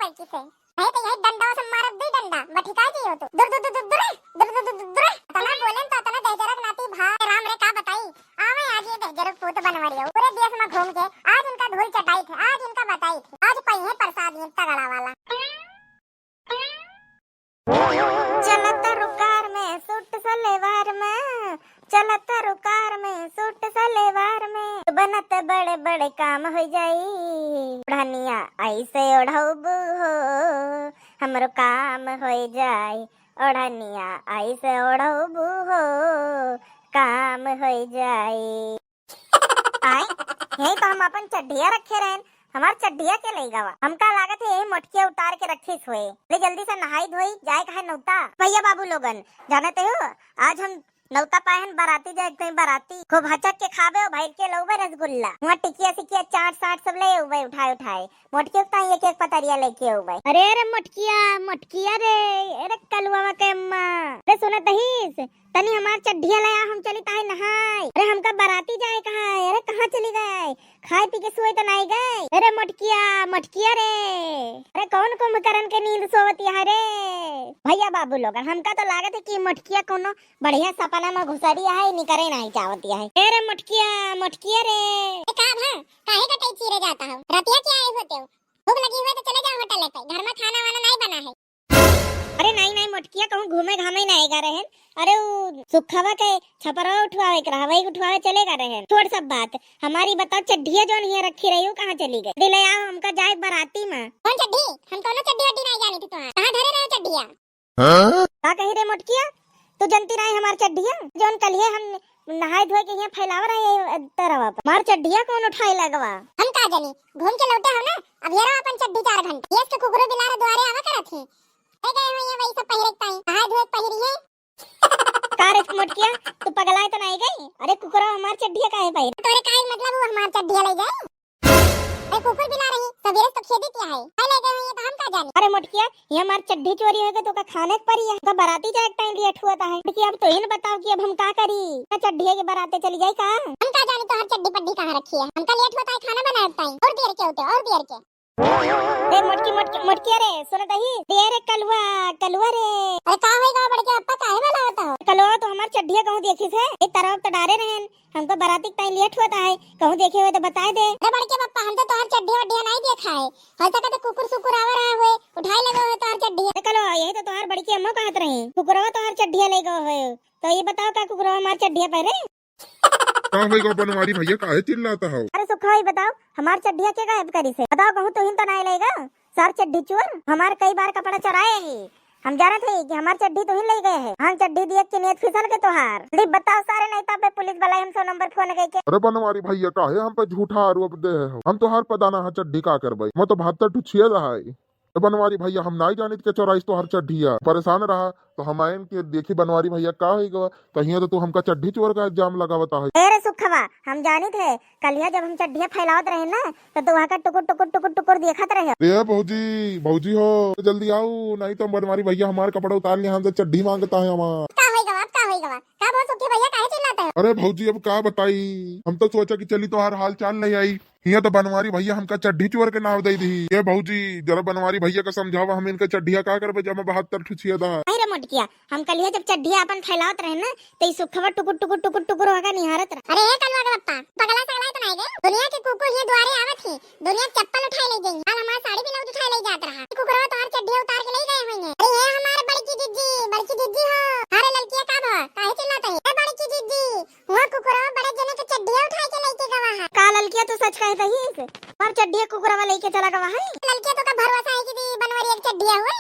पैकी से नहीं तो यही डंडा से मारत दी डंडा बठिका जी हो तो दूर दूर दूर दूर दूर दूर दूर दूर तना बोलेन तो तना दहजरक नाती भाई राम रे का बताई आवे आज ये दहजरक पूत बनवारी हो पूरे देश में घूम के आज उनका धूल चटाई थे आज उनका बताई थी आज पहिए प्रसाद ये तगड़ा वाला चलत रुकार में सूट सलवार में चलत रुकार में सूट सलवार में बनत बड़े बड़े काम हो जाई ओढ़निया ऐसे ओढ़बू हो हमरो काम हो जाई ओढ़निया ऐसे ओढ़बू हो काम हो जाई आए यही तो हम अपन चड्ढिया रखे रहन हमार चड्ढिया के ले गवा हमका लागत है यही मोटकिया उतार के रखीस हुए ले जल्दी से नहाई धोई जाए कहे नौता भैया बाबू लोगन जानते हो आज हम नौता पाहन बाराती जाए कहीं बाराती खूब हचक के खाबे भाई के लोबे रसगुल्ला वहाँ टिकिया सिकिया चाट साट सब ले उबे उठाए उठाए मोटकी उठा एक एक पतरिया लेके उबे अरे अरे मोटकिया रे अरे कलुआ के अम्मा अरे सुनत हिस तनी हमार चड्ढिया लाया हम चली ताई नहाय अरे हमका बाराती जाए कहाँ है अरे कहाँ चली गए खाए पी के सोए तो नहीं गए अरे मोटकिया रे अरे कौन कुंभकर्ण के नींद सोवती है रे भैया बाबू लोग हमका तो लागत है कि मोटकिया कोनो बढ़िया सपना में घुसरी है निकरे नहीं चावती है अरे मोटकिया रे का भां काहे का टई चीरे जाता हो रतिया क्या आए होते हो भूख लगी हुई तो चले जाओ होटल पे घर में खाना वाना नहीं बना है अरे नहीं मोटकिया कहूँ घूमे घामे नहीं गा रहे अरे वो सुखवा के छपरा उठवावे करा वही उठवावे चलेगा रहे छोड़ सब बात हमारी बताओ चड्ढिया जो नहीं रखी रही हो कहाँ चली गई ले आओ हमका जाए बाराती में कौन चड्ढी हम कोनो चड्ढी वड्डी नहीं जानी थी तुम्हारा कहाँ धरे रहे चड्ढिया का कही रे मोटकिया तू जनती नहीं हमार चड्ढिया जोन कलिए हम नहाए धोए के यहाँ फैलाव रहे तरवा पर मार चड्ढिया कौन उठाए लगवा हम का जानी घूम के लौटे हो ना अब ये रहा अपन चड्ढी 4 घंटे ये इसके कुकुरो बिलारे द्वारे आवा करत है ए गए हो ये वही सब पहिरे ताई नहाए धोए पहिरी है कार मोटकिया तू पगलाए तो नहीं गई अरे कुकुरा हमार चड्ढिया काहे पहिरे तोरे काहे मतलब वो हमार चड्ढिया ले जाए ए कुकुर बिला रही सवेरे तक खेदी क्या है ले गए ये तो हम का जाने अरे मोटकिया ये हमार चड्ढी चोरी होगा तो का खाने पड़ी है तो बाराती जाए टाइम लेट हुआ था कि अब तो इन बताओ कि अब हम का करी चड्ढिया के बाराते चली जाए का हम का जाने तो हर चड्ढी पड्ढी कहां रखी है हमका लेट होता है खाना बनाए टाइम और देर के होते और देर के रे मोटकी रे सुन दही रे कलुआ रे अरे का होएगा बड़के अप्पा काहे वाला होता हो कलुआ तो हमार चड्ढिया कहूं देखी से एक तरफ तो डारे रहन हमको बाराती टाइम लेट होता है कहूं देखे हुए तो बताए दे अरे बड़के पप्पा हम तो तोहर चड्ढिया वड्ढिया नहीं देखा है हो सका तो कुकुर सुकुर आवा रहा हुए उठाए लगे हो तोहर चड्ढिया कलुआ यही तो तोहर बड़की अम्मा कहत रही कुकुरवा तोहर चड्ढिया ले गए हो तो ये बताओ का कुकुरवा हमार चड्ढिया पहरे का होएगा बनवारी भैया काहे चिल्लाता हो अरे सुखा ही बताओ हमार चड्ढिया के गायब करी से बताओ कहूं तो हिन तो नहीं लेगा सर चड्ढी चोर हमार कई बार कपड़ा चुराए ही हम जाने थे कि हमार चड्ढी तो ही ले गए हैं हम चड्ढी देख के नियत फिसल के तोहार बताओ सारे नहीं तब पुलिस वाला हमसे नंबर फोन गई के अरे बनवारी भैया काहे हम पे झूठा आरोप दे हो हम तो हर पदाना है चड्ढी का करबई मैं तो 72 ठुछिए रहा है तो बनवारी भैया हम नहीं जानित के चौराइस तो हर चड्ढिया परेशान रहा तो हम आयन के देखी बनवारी भैया का होगा कहिए तो तू हमका चड्ढी चोर का इल्जाम लगावता है अरे सुखवा हम जानी थे कलिया जब हम चड्ढिया फैलावत रहे ना तो तू वहां का टुकुर देखत रहे रे भौजी हो जल्दी आओ नहीं तो बनवारी भैया हमारे कपड़ा उतार लिया हमसे चड्ढी मांगता है हमारा का बोल सुखी भैया काहे चिल्लाते हो अरे भौजी अब का बताई हम तो सोचा कि चली तो हर हाल चाल नहीं आई यहाँ तो बनवारी भैया हमका चड्ढी चोर के नाम दे दी ये भौजी जरा बनवारी भैया का समझावा हम इनका चड्ढिया का करबे जब 72 ठुछिया दा अरे मोटकिया हम कलिया जब चड्ढिया अपन फैलावत रहे ना तो ई सुखवा टुकुर होगा निहारत रहे अरे कलवा के पप्पा पगला सगला तो नहीं गए दुनिया के कुकुर ये द्वारे आवत थी दुनिया चप्पल उठाए ले गई हां हमारा साड़ी भी उठाए ले जात रहा कुकुरवा तो हर चड्ढिया उतार के ले गए होंगे अरे ये हमारे बड़की जिज्जी हो अरे लड़किया का भा काहे चिल्लाते है बड़की जिज्जी वहां कुकुरवा बड़े जने के चड्ढिया उठाए के लेके गवा है का लड़किया तो सच कहत ही पर चड्ढिया कुकुरवा लेके चला गवा है लड़किया तो का भरोसा है कि बनवारी एक चड्ढिया हुई